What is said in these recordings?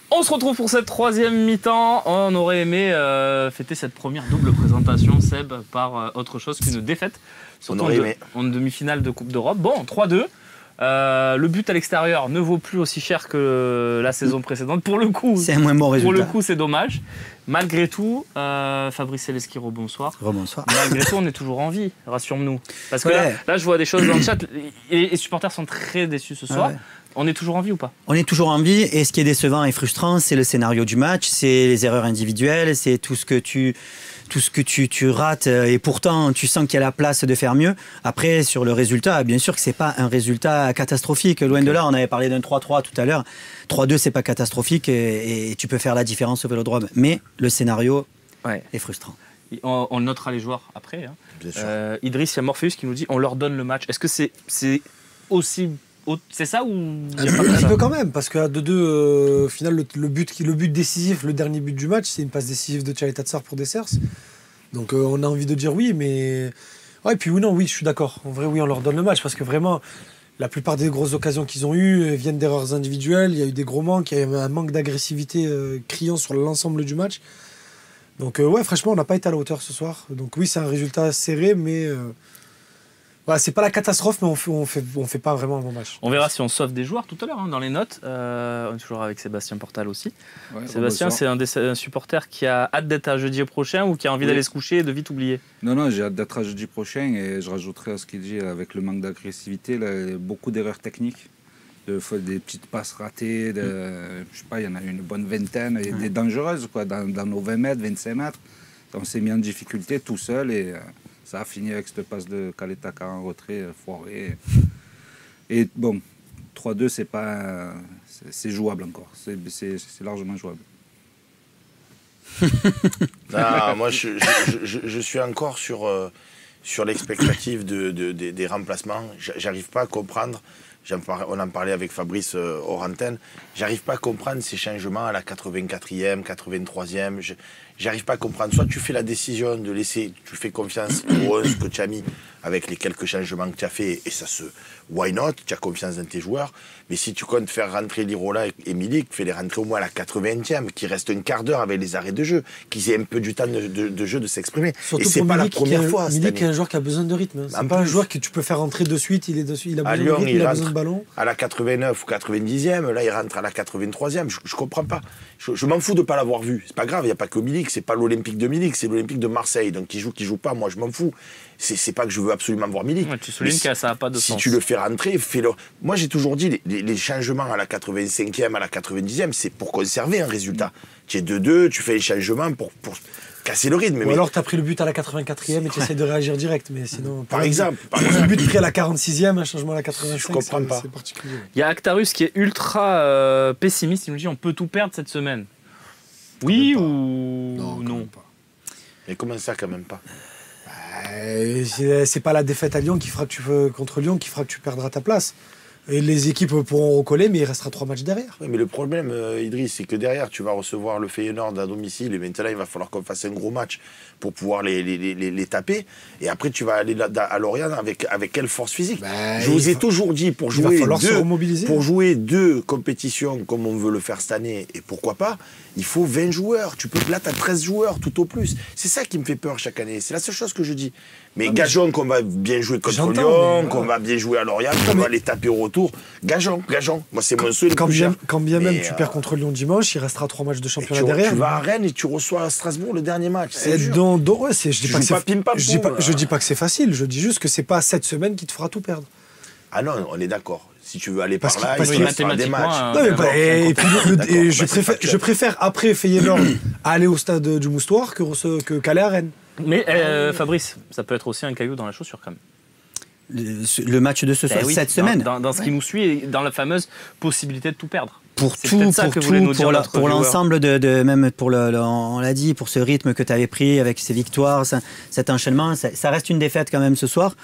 On se retrouve pour cette troisième mi-temps. On aurait aimé fêter cette première double présentation, Seb, par autre chose qu'une défaite. On aurait aimé. En demi-finale de Coupe d'Europe. Bon, 3-2. Le but à l'extérieur ne vaut plus aussi cher que la saison précédente. Pour le coup, c'est un moins bon résultat. Pour le coup, c'est dommage. Malgré tout, Fabrice Elesquiro, bonsoir. Rebonsoir. Malgré tout, on est toujours en vie, rassure-nous. Parce que là, je vois des choses dans le chat. Les supporters sont très déçus ce soir. On est toujours en vie ou pas? On est toujours en vie et ce qui est décevant et frustrant, c'est le scénario du match, c'est les erreurs individuelles, c'est tout ce que tu rates et pourtant tu sens qu'il y a la place de faire mieux. Après, sur le résultat, bien sûr que c'est pas un résultat catastrophique. Loin de là, on avait parlé d'un 3-3 tout à l'heure. 3-2, c'est pas catastrophique et tu peux faire la différence au Vélodrome. Mais le scénario est frustrant. On notera les joueurs après. Hein. Bien sûr. Idriss, il y a Morpheus qui nous dit on leur donne le match. Est-ce que c'est aussi... C'est ça ou un petit peu quand même, parce qu'à 2-2, au final, le but décisif, le dernier but du match, c'est une passe décisive de Tchaï Tatsar pour Dessers. Donc on a envie de dire oui, mais... Ouais, et puis oui, je suis d'accord. En vrai, oui, on leur donne le match, parce que vraiment, la plupart des grosses occasions qu'ils ont eues viennent d'erreurs individuelles. Il y a eu des gros manques, il y a eu un manque d'agressivité criant sur l'ensemble du match. Donc franchement, on n'a pas été à la hauteur ce soir. Donc oui, c'est un résultat serré, mais... c'est pas la catastrophe, mais on fait pas vraiment un bon match. On verra si on sauve des joueurs tout à l'heure dans les notes. On est toujours avec Sébastien Portal aussi. Ouais, Sébastien, c'est un supporter qui a hâte d'être à jeudi prochain ou qui a envie d'aller se coucher et de vite oublier? Non, j'ai hâte d'être à jeudi prochain et je rajouterai à ce qu'il dit avec le manque d'agressivité, beaucoup d'erreurs techniques, des petites passes ratées, je sais pas, il y en a une bonne vingtaine, et des dangereuses dans nos 20 mètres, 25 mètres. On s'est mis en difficulté tout seul et... ça a fini avec cette passe de Kaletaka en retrait foiré. Et bon, 3-2, c'est jouable encore. C'est largement jouable. Non, moi, je suis encore sur l'expectative des remplacements. J'arrive pas à comprendre. On en parlait avec Fabrice hors antenne. J'arrive pas à comprendre ces changements à la 84e, 83e. J'arrive pas à comprendre. Soit tu fais la décision de laisser, tu fais confiance au 11 que tu as mis avec les quelques changements que tu as fait et ça se... Why not? Tu as confiance dans tes joueurs. Mais si tu comptes faire rentrer Lirola et Milik, fais-les rentrer au moins à la 80e, qu'il reste un quart d'heure avec les arrêts de jeu, qu'ils aient un peu du temps de jeu de s'exprimer. Surtout et c'est pas la première fois. Milik est un joueur qui a besoin de rythme. C'est pas un joueur que tu peux faire rentrer de suite. Il est dessus, il a besoin de rythme, il a besoin de ballon. À la 89 ou 90e, là il rentre à la 83e. Je comprends pas. Je m'en fous de pas l'avoir vu. C'est pas grave, il n'y a pas que Milik, c'est pas l'Olympique de Milik, c'est l'Olympique de Marseille. Donc qui joue pas, moi je m'en fous. C'est pas que je veux absolument voir Milik. Ouais, tu soulignes que ça n'a pas de sens. Si tu le fais rentrer, fais-le. Moi j'ai toujours dit, les changements à la 85e, à la 90e, c'est pour conserver un résultat. Tu es 2-2, tu fais les changements pour casser le rythme. Ou alors tu as pris le but à la 84e et tu essaies de réagir direct. Mais sinon, par exemple, un but pris à la 46e, un changement à la 85e, je comprends pas. C'est particulier. Il y a Actarus qui est ultra pessimiste. Il nous dit on peut tout perdre cette semaine. Oui ou non? Mais comment ça, quand même pas? C'est pas la défaite à Lyon contre Lyon qui fera que tu perdras ta place. Et les équipes pourront recoller, mais il restera 3 matchs derrière. Oui, mais le problème, Idriss, c'est que derrière, tu vas recevoir le Feyenoord à domicile et maintenant, il va falloir qu'on fasse un gros match pour pouvoir les taper. Et après, tu vas aller à Lorient avec quelle force physique? Je vous ai toujours dit, pour jouer deux compétitions comme on veut le faire cette année, et pourquoi pas, il faut 20 joueurs. Là, tu as 13 joueurs tout au plus. C'est ça qui me fait peur chaque année. C'est la seule chose que je dis. Mais gageons qu'on va bien jouer contre Lyon, qu'on va bien jouer à Lorient, qu'on va les taper au retour. Gageons. Moi, c'est mon souhait. Quand bien même tu perds contre Lyon dimanche, il restera 3 matchs de championnat derrière. Tu vas à Rennes et tu reçois à Strasbourg le dernier match. Je dis pas que c'est facile. Je dis juste que c'est pas cette semaine qui te fera tout perdre. Ah non, on est d'accord. Si tu veux aller par là, il faut faire des matchs. Je préfère après Feyenoord aller au stade du Moustoir qu'aller à Rennes. Mais Fabrice, ça peut être aussi un caillou dans la chaussure quand même. Le match de ce soir, cette semaine. Dans ce qui nous suit, et dans la fameuse possibilité de tout perdre. Pour l'ensemble même pour on l'a dit, pour ce rythme que tu avais pris avec ces victoires, cet enchaînement, ça reste une défaite quand même ce soir.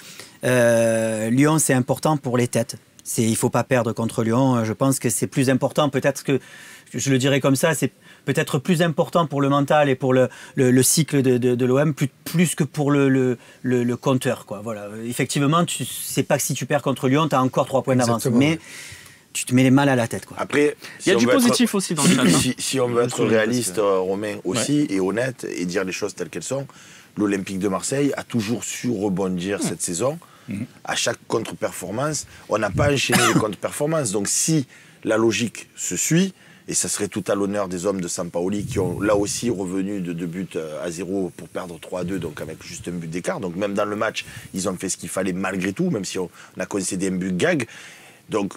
Lyon, c'est important pour les têtes. Il ne faut pas perdre contre Lyon. Je pense que c'est plus important, peut-être que, je le dirais comme ça, c'est peut-être plus important pour le mental et pour le cycle de l'OM, plus que pour le compteur, quoi. Voilà. Effectivement, tu sais pas que si tu perds contre Lyon, tu as encore 3 points d'avance. tu te mets les mal à la tête. Quoi. Après, il y a du positif aussi dans le chat. Si on veut être réaliste, Romain aussi, et honnête, et dire les choses telles qu'elles sont, l'Olympique de Marseille a toujours su rebondir cette saison. À chaque contre-performance, on n'a pas enchaîné les contre-performances. Donc si la logique se suit, et ça serait tout à l'honneur des hommes de Sampaoli qui ont là aussi revenu de 2 buts à 0 pour perdre 3-2, donc avec juste un but d'écart. Donc même dans le match, ils ont fait ce qu'il fallait malgré tout, même si on a concédé un but gag. Donc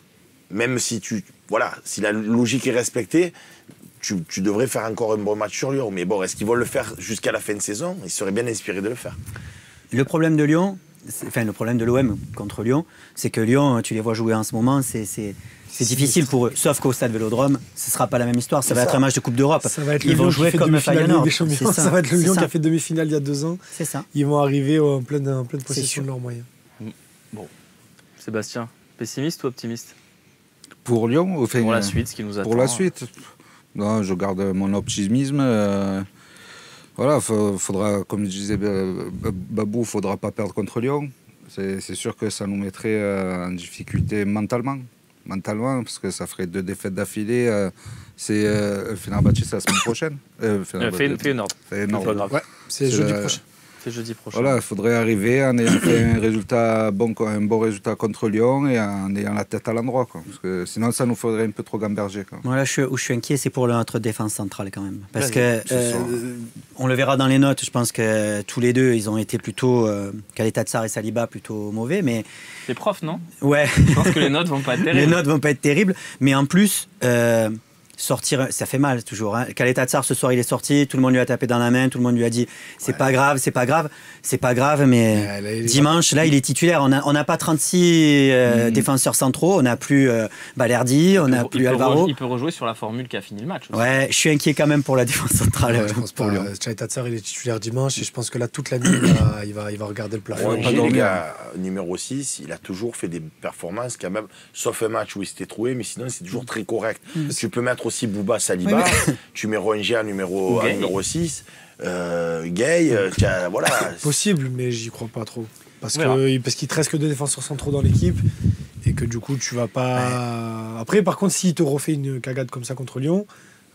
même si si la logique est respectée, tu devrais faire encore un bon match sur Lyon. Mais bon, est-ce qu'ils vont le faire jusqu'à la fin de saison? Ils seraient bien inspirés de le faire. Le problème de Lyon, le problème de l'OM contre Lyon, c'est que Lyon, tu les vois jouer en ce moment, c'est difficile pour eux. Sauf qu'au stade Vélodrome, ce ne sera pas la même histoire. Ça va être un match de Coupe d'Europe. Ils vont jouer comme Feyenoord. Ça va être le Lyon qui a fait demi-finale il y a 2 ans. C'est ça. Ils vont arriver en pleine possession de leurs moyens. Bon. Sébastien, pessimiste ou optimiste? Pour Lyon, pour la suite, ce qui nous attend. Pour la suite, non, je garde mon optimisme. Voilà, faudra, comme je disais Babou, faudra pas perdre contre Lyon. C'est sûr que ça nous mettrait en difficulté mentalement, parce que ça ferait 2 défaites d'affilée. C'est Fenerbahçe, c'est la semaine prochaine. Feyenoord. Ouais, c'est jeudi prochain. C'est jeudi prochain. Voilà, il faudrait arriver en ayant fait un bon résultat contre Lyon et en ayant la tête à l'endroit. Parce que sinon, ça nous faudrait un peu trop gamberger. Moi, là, où je suis inquiet, c'est pour notre défense centrale quand même. Parce que on le verra dans les notes. Je pense que tous les deux, ils ont été plutôt, Kaleta Tsar et Saliba, plutôt mauvais. Mais les profs, non? Ouais. Je pense que les notes vont pas être terribles. Les notes vont pas être terribles. Mais en plus, sortir, ça fait mal toujours. Kaleta Tsar, ce soir, il est sorti, tout le monde lui a tapé dans la main, tout le monde lui a dit c'est pas grave, mais dimanche, là, il est titulaire. On n'a pas 36 défenseurs centraux, on n'a plus Balerdi, on n'a plus Alvaro. Il peut rejouer sur la formule qui a fini le match aussi. Ouais, je suis inquiet quand même pour la défense centrale. Je pense pas. Kaleta Tsar, il est titulaire dimanche et je pense que là, toute la nuit, il va regarder le plafond. Les gars, numéro 6, il a toujours fait des performances quand même, sauf un match où il s'était troué, mais sinon, c'est toujours très correct. Tu peux mettre aussi Bouba Saliba, tu mets Rongier numéro 6, Gay, voilà. Possible, mais j'y crois pas trop. Parce qu'il te reste que 2 défenseurs centraux dans l'équipe et que du coup tu vas pas. Après, par contre, s'il te refait une cagade comme ça contre Lyon,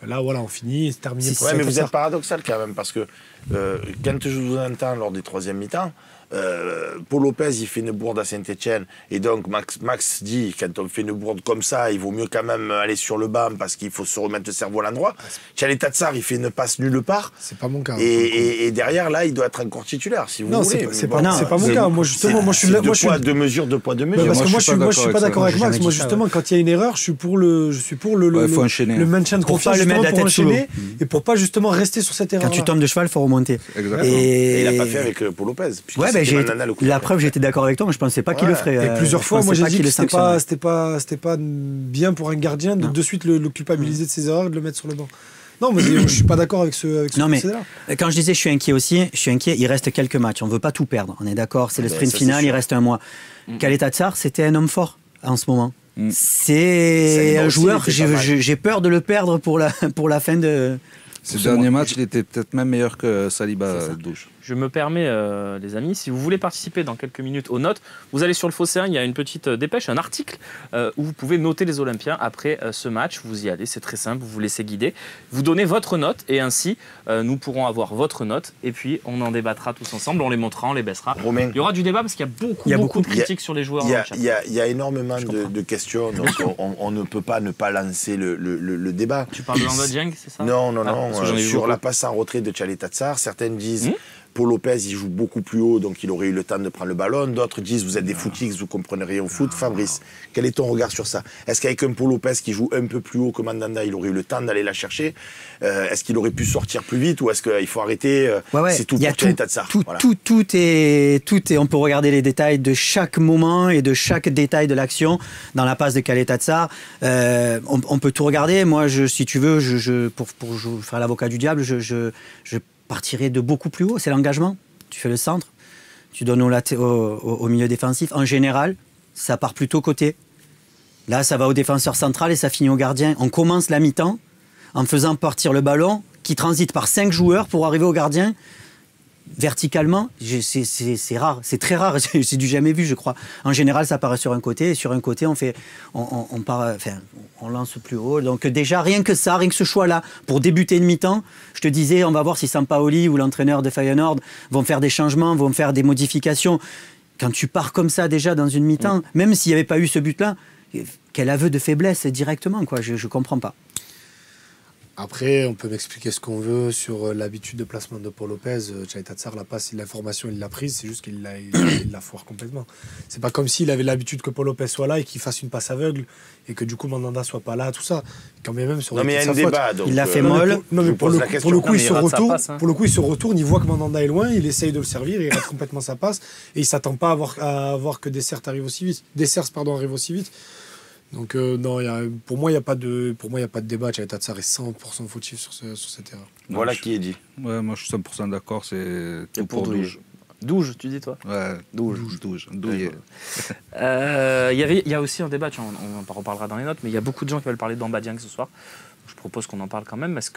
là voilà, on finit, c'est terminé. Mais vous êtes paradoxal quand même parce que quand je vous entends lors des 3e mi-temps, Paul Lopez il fait une bourde à Saint-Etienne et donc Max dit quand on fait une bourde comme ça il vaut mieux quand même aller sur le banc parce qu'il faut se remettre le cerveau à l'endroit. Kaleta Tsar il fait une passe nulle part, c'est pas mon cas, et derrière là il doit être encore titulaire si vous voulez. C'est pas mon cas. Moi justement, moi je suis là, moi je suis 2 mesures. Parce que moi je suis pas d'accord avec Max. Moi justement quand il y a une erreur, je suis pour le maintien de confiance pour enchaîner et pour pas justement rester sur cette erreur. Quand tu tombes de cheval, il faut remonter. Et il a pas fait avec Paul Lopez. La preuve, j'étais d'accord avec toi, mais je pensais pas qu'il le ferait. Et plusieurs fois, moi j'ai dit que c'était pas bien pour un gardien de suite le culpabiliser de ses erreurs et de le mettre sur le banc. Non, mais je suis pas d'accord avec ce procédé-là. Quand je disais je suis inquiet aussi, il reste quelques matchs, on veut pas tout perdre. On est d'accord, c'est le sprint final, il reste un mois. Kaleta Tsar, c'était un homme fort en ce moment. C'est un joueur, j'ai peur de le perdre pour la fin de. Ces derniers matchs, il était peut-être même meilleur que Saliba Douche. Je me permets, les amis, si vous voulez participer dans quelques minutes aux notes, vous allez sur le Phocéen, il y a une petite dépêche, un article où vous pouvez noter les Olympiens après ce match. Vous y allez, c'est très simple, vous vous laissez guider. Vous donnez votre note et ainsi, nous pourrons avoir votre note et puis on en débattra tous ensemble, on les montrera, on les baissera. Romain, il y aura du débat parce qu'il y a beaucoup de critiques sur les joueurs. Il y a énormément de questions, donc on ne peut pas ne pas lancer le débat. Tu parles de Landa Dieng, c'est ça? Non. Sur la passe en retrait de Kaleta Tsar, certaines disent Paul Lopez, il joue beaucoup plus haut, donc il aurait eu le temps de prendre le ballon. D'autres disent, vous êtes des footix, vous ne comprenez rien au foot. Fabrice, quel est ton regard sur ça? Est-ce qu'avec un Paul Lopez qui joue un peu plus haut que Mandanda, il aurait eu le temps d'aller la chercher? Est-ce qu'il aurait pu sortir plus vite ou est-ce qu'il faut arrêter? C'est tout pour Kaleta Tsar. Tout est. On peut regarder les détails de chaque moment et de chaque détail de l'action dans la passe de Kaleta Tsar. On peut tout regarder. Moi, si tu veux, pour faire l'avocat du diable, je partirais de beaucoup plus haut, c'est l'engagement. Tu fais le centre, tu donnes au milieu défensif. En général, ça part plutôt côté. Là, ça va au défenseur central et ça finit au gardien. On commence la mi-temps en faisant partir le ballon qui transite par 5 joueurs pour arriver au gardien. verticalement, c'est rare, c'est très rare, c'est du jamais vu, je crois. En général, ça part sur un côté, et sur un côté, on lance plus haut. Donc déjà, rien que ce choix-là, pour débuter une mi-temps, je te disais, on va voir si Sampaoli ou l'entraîneur de Feyenoord vont faire des changements, vont faire des modifications. Quand tu pars comme ça déjà dans une mi-temps, même s'il n'y avait pas eu ce but-là, quel aveu de faiblesse directement, quoi. Je comprends pas. Après, on peut m'expliquer ce qu'on veut sur l'habitude de placement de Paul Lopez. Tchaïta Tsar, la passe, l'information, il l'a prise, c'est juste qu'il la foire complètement. C'est pas comme s'il avait l'habitude que Paul Lopez soit là et qu'il fasse une passe aveugle et que du coup Mandanda soit pas là, tout ça. Quand même sur non, mais il y a un débat. Donc, il l'a fait molle. Pour le coup, il se retourne, il voit que Mandanda est loin, il essaye de le servir, il rate complètement sa passe et il s'attend pas à voir que Dessers arrive aussi vite. Donc non, pour moi, il n'y a pas de débat. Tchaïta Tsar est 100% fautif sur cette erreur. Voilà qui est dit. Ouais, moi je suis 100% d'accord, c'est tout pour Douge. Douge, tu dis toi? Ouais, Douge. Il y a aussi un débat, on en reparlera dans les notes, mais il y a beaucoup de gens qui veulent parler de Bamba Dieng ce soir. Je propose qu'on en parle quand même. Est-ce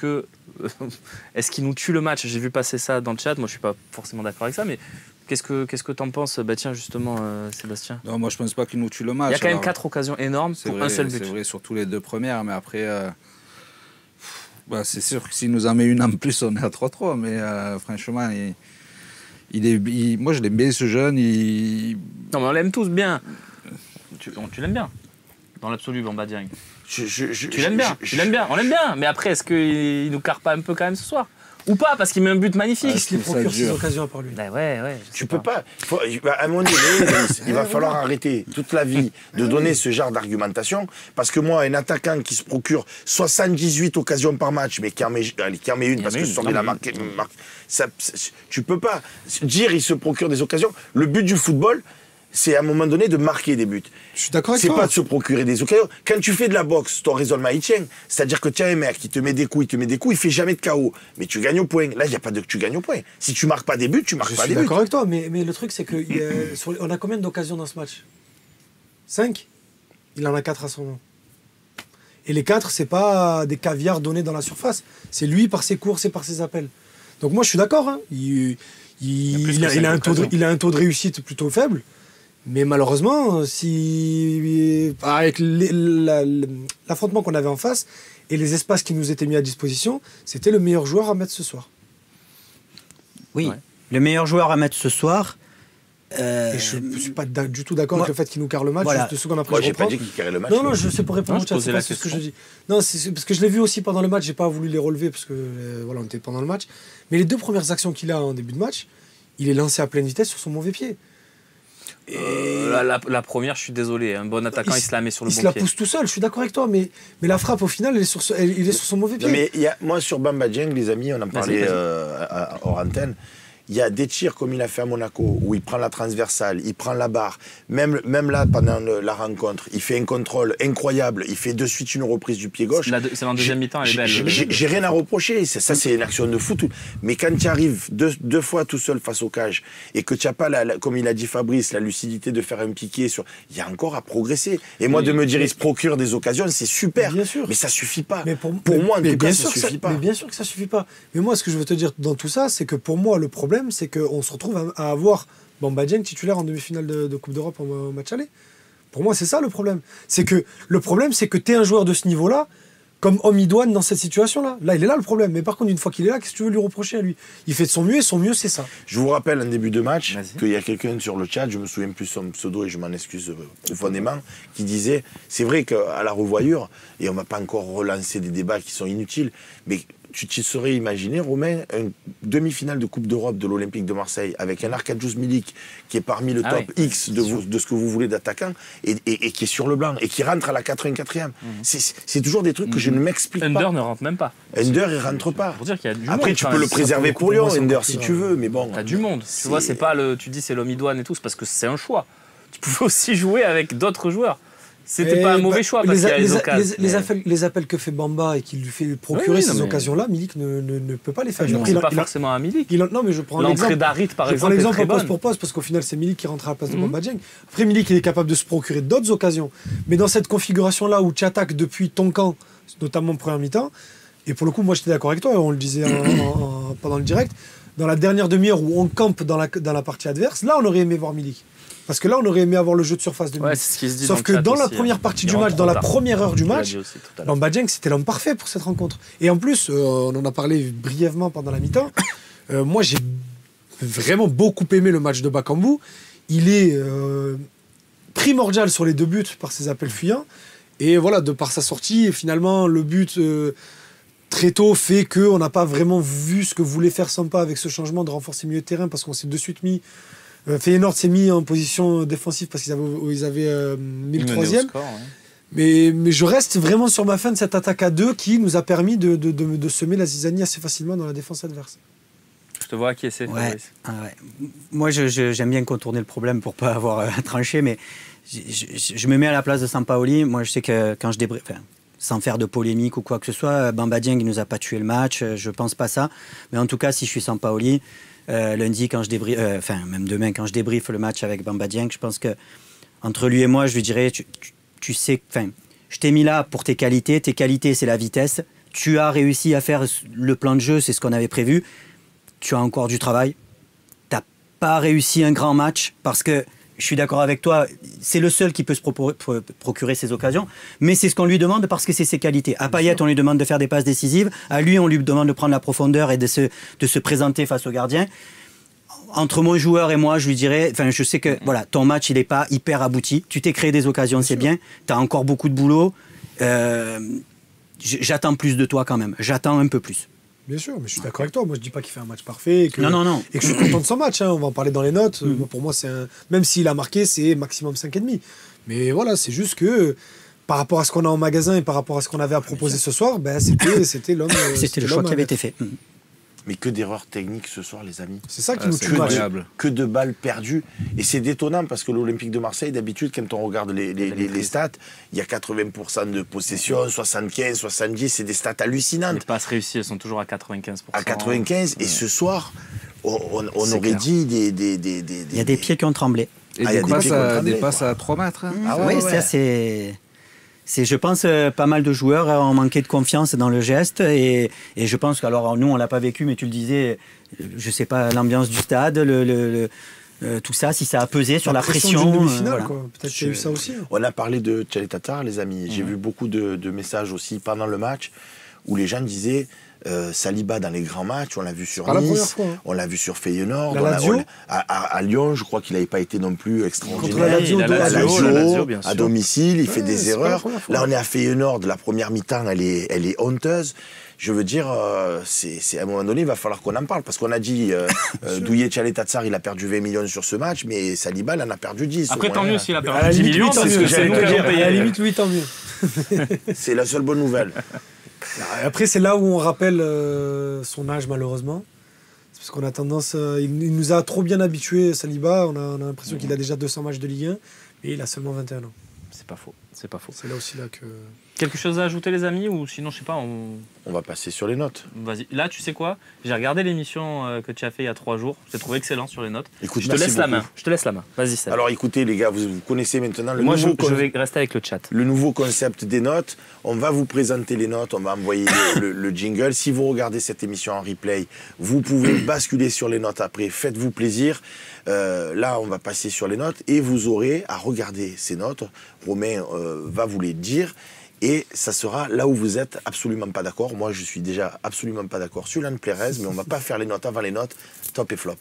qu'il nous tue le match? J'ai vu passer ça dans le chat, moi je suis pas forcément d'accord avec ça, mais qu'est-ce que t'en penses, tiens, justement, Sébastien? Non, moi je pense pas qu'il nous tue le match. Il y a quand même 4 occasions énormes pour un seul but. C'est vrai, surtout les 2 premières, mais après, c'est sûr que s'il nous en met une en plus, on est à 3-3, mais franchement, moi je l'aime bien ce jeune. Non, mais on l'aime tous bien. Tu l'aimes bien, dans l'absolu, Bamba Dieng. Tu l'aimes bien, on l'aime bien, mais après, est-ce qu'il nous carre pas un peu quand même ce soir? Ou pas, parce qu'il met un but magnifique. Il se les procure ces occasions à part lui. Ouais. Tu peux pas. À un moment donné, il va falloir arrêter toute la vie de donner ce genre d'argumentation. Parce que moi, un attaquant qui se procure 78 occasions par match, mais qui en met une parce que ce sont des marques, tu peux pas dire il se procure des occasions. Le but du football, c'est à un moment donné de marquer des buts. Je suis d'accord avec toi. C'est pas de se procurer des occasions. Quand tu fais de la boxe, ton raisonnement il tient. C'est-à-dire que tu as un mec qui te met des coups, il fait jamais de KO. Mais tu gagnes au point. Là, il n'y a pas de tu gagnes au point. Si tu marques pas des buts, tu marques pas des buts. Je suis d'accord avec toi, mais le truc, c'est que on a combien d'occasions dans ce match? 5? Il en a 4 à son nom. Et les 4, c'est pas des caviars donnés dans la surface. C'est lui par ses courses et par ses appels. Donc moi, je suis d'accord. Hein. Il a un taux de réussite plutôt faible. Mais malheureusement, avec l'affrontement qu'on avait en face et les espaces qui nous étaient mis à disposition, c'était le meilleur joueur à mettre ce soir. Oui, le meilleur joueur à mettre ce soir. Et je ne suis pas du tout d'accord avec le fait qu'il nous carre le match. Voilà. Juste ce qu'on a pris. Moi, j'ai pas dit qu'il carrait le match. Non, je sais pour répondre au chat, c'est pas ce que je dis. Non, c'est parce que je l'ai vu aussi pendant le match. J'ai pas voulu les relever parce que on était pendant le match. Mais les 2 premières actions qu'il a en début de match, il est lancé à pleine vitesse sur son mauvais pied. La première, je suis désolé, un bon attaquant, il se la met sur le bon pied. Il se la pousse tout seul, je suis d'accord avec toi, mais la frappe, au final, il est sur son mauvais pied. Non, mais moi, sur Bamba Dieng, les amis, on en parlait hors antenne. Il y a des tirs comme il a fait à Monaco, où il prend la transversale, il prend la barre. Même là, pendant la rencontre, il fait un contrôle incroyable. Il fait de suite une reprise du pied gauche. C'est en deuxième mi-temps, elle est belle. J'ai rien à reprocher. Ça, c'est une action de foot. Mais quand tu arrives deux fois tout seul face au cage et que tu n'as pas, comme il a dit Fabrice, la lucidité de faire un piqué il y a encore à progresser. Et moi, de me dire, il se procure des occasions, c'est super. Bien sûr. Mais ça suffit pas. Mais pour moi, en tout cas, ça suffit pas. Mais bien sûr que ça suffit pas. Mais moi, ce que je veux te dire dans tout ça, c'est que pour moi, le problème, c'est qu'on se retrouve à avoir Bamba Dieng titulaire en demi-finale de Coupe d'Europe au match aller. Pour moi, c'est ça le problème. Le problème, c'est que tu es un joueur de ce niveau-là, comme homme idoine dans cette situation-là. Là, il est là le problème. Mais par contre, une fois qu'il est là, qu'est-ce que tu veux lui reprocher à lui? Il fait de son mieux et son mieux, c'est ça. Je vous rappelle en début de match qu'il y a quelqu'un sur le chat, je me souviens plus son pseudo et je m'en excuse profondément, qui disait, c'est vrai qu'à la revoyure, et on ne va pas encore relancer des débats qui sont inutiles, mais tu te serais imaginé, Romain, une demi-finale de Coupe d'Europe de l'Olympique de Marseille avec un Arkadiusz Milik qui est parmi le top X de ce que vous voulez d'attaquant et qui est sur le blanc et qui rentre à la 84e. C'est toujours des trucs que je ne m'explique pas. Under ne rentre même pas. Under, il rentre pas. Pour dire qu'il y a du Après, monde, tu peux le préserver pour Lyon, Under, si tu veux, mais bon. T'as du monde. Tu vois, c'est pas tu dis c'est l'homme idoine et tout, c'est parce que c'est un choix. Tu pouvais aussi jouer avec d'autres joueurs. C'était pas un mauvais choix parce qu'il y a les occasions. Les appels que fait Bamba et qu'il lui fait procurer ces occasions-là, Milik ne peut pas les faire. C'est pas forcément un Milik. Non, mais je prends l'entrée d'Harit par exemple. Je prends l'exemple poste pour poste parce qu'au final c'est Milik qui rentre à la place de Bamba Dieng. Après Milik il est capable de se procurer d'autres occasions. Mais dans cette configuration-là où tu attaques depuis ton camp, notamment en première mi-temps, et pour le coup moi j'étais d'accord avec toi, on le disait pendant le direct, dans la dernière demi-heure où on campe dans la partie adverse, là on aurait aimé voir Milik. Parce que là on aurait aimé avoir le jeu de surface de Milik. Ouais, c'est ce qui se dit Sauf que dans la première partie du match, dans la première heure du match, Bamba Dieng c'était l'homme parfait pour cette rencontre. Et en plus, on en a parlé brièvement pendant la mi-temps, moi j'ai vraiment beaucoup aimé le match de Bakambu. Il est primordial sur les 2 buts par ses appels fuyants. Et voilà, de par sa sortie, et finalement, le but très tôt fait qu'on n'a pas vraiment vu ce que voulait faire Sampa avec ce changement de renforcer milieu de terrain parce qu'on s'est de suite mis. Feyenoord s'est mis en position défensive parce qu'ils avaient mis le 3e. Mais je reste vraiment sur ma fin de cette attaque à 2 qui nous a permis de semer la zizanie assez facilement dans la défense adverse. Je te vois acquiescer. Ouais. Moi, j'aime bien contourner le problème pour pas avoir tranché, mais je me mets à la place de Sampaoli. Moi, je sais que quand je débriefe, sans faire de polémique ou quoi que ce soit, Bamba Dieng ne nous a pas tué le match. Je pense pas ça. Mais en tout cas, si je suis Sampaoli, lundi, quand je débriefe, même demain, quand je débriefe le match avec Bamba Dieng, je pense que entre lui et moi, je lui dirais, tu sais, je t'ai mis là pour tes qualités. Tes qualités, c'est la vitesse. Tu as réussi à faire le plan de jeu, c'est ce qu'on avait prévu. Tu as encore du travail. Tu n'as pas réussi un grand match parce que, je suis d'accord avec toi, c'est le seul qui peut se procurer ces occasions, mais c'est ce qu'on lui demande parce que c'est ses qualités. À Payet, on lui demande de faire des passes décisives. À lui, on lui demande de prendre la profondeur et de se présenter face au gardien. Entre mon joueur et moi, je lui dirais, je sais que voilà, ton match, il n'est pas hyper abouti. Tu t'es créé des occasions, c'est bien. Tu as encore beaucoup de boulot. J'attends plus de toi quand même. J'attends un peu plus. Bien sûr, mais je suis d'accord avec toi. Moi, je dis pas qu'il fait un match parfait et que, non. Et que je suis content de son match. On va en parler dans les notes. Pour moi, même s'il a marqué, c'est maximum 5,5. Mais voilà, c'est juste que par rapport à ce qu'on a en magasin et par rapport à ce qu'on avait à proposer ce soir, c'était l'homme. C'était le choix qui avait été fait. Mais que d'erreurs techniques ce soir, les amis. C'est ça qui nous tue le match. Que de balles perdues. Et c'est détonnant parce que l'Olympique de Marseille, d'habitude, quand on regarde les stats, il y a 80% de possession, 75, 70, c'est des stats hallucinantes. Les passes réussies, elles sont toujours à 95%. À 95, et ce soir, on aurait dit des... Il y a des pieds qui ont tremblé. Et des passes à 3 mètres. Oui, ça c'est... je pense, pas mal de joueurs ont manqué de confiance dans le geste et je pense que, alors nous on l'a pas vécu, mais tu le disais, je sais pas, l'ambiance du stade, tout ça, si ça a pesé sur la pression. Demi-finale, quoi. Peut-être qu'il y a eu ça aussi. On a parlé de Tchalé Tatar, les amis. J'ai vu beaucoup de messages aussi pendant le match où les gens disaient Saliba dans les grands matchs, on l'a vu sur Nice, on l'a vu sur Feyenoord, à Lyon, je crois qu'il n'avait pas été non plus extraordinaire. Contre la à domicile, il fait des erreurs. Là, on est à Feyenoord, la première mi-temps, elle est honteuse. Je veux dire, c'est à un moment donné, il va falloir qu'on en parle. Parce qu'on a dit, Douillet Tchalé Tatsar, il a perdu 20 millions sur ce match, mais Saliba, il en a perdu 10. Après, tant mieux s'il a perdu 10 millions, c'est ce que c'est nous qui avons payé. À la limite, oui, tant mieux. C'est la seule bonne nouvelle. Après, c'est là où on rappelle son âge, malheureusement. C'est parce qu'on a tendance... il nous a trop bien habitués, Saliba. On a l'impression qu'il a déjà 200 matchs de Ligue 1, et il a seulement 21 ans. C'est pas faux. C'est là aussi là que... Quelque chose à ajouter, les amis, ou sinon, je sais pas, On va passer sur les notes. Vas-y. Là, tu sais quoi? J'ai regardé l'émission que tu as fait il y a 3 jours. J'ai trouvé excellent sur les notes. Écoute, je te laisse la main. Vas-y, Seb. Alors, écoutez, les gars, vous connaissez maintenant Moi, je vais rester avec le chat. Le nouveau concept des notes. On va vous présenter les notes. On va envoyer le jingle. Si vous regardez cette émission en replay, vous pouvez basculer sur les notes après. Faites-vous plaisir. Là, on va passer sur les notes et vous aurez à regarder ces notes. Romain va vous les dire. Et ça sera là où vous êtes absolument pas d'accord. Moi, je suis déjà absolument pas d'accord sur Lan Pérez, mais on va pas faire les notes avant les notes. Top et flop.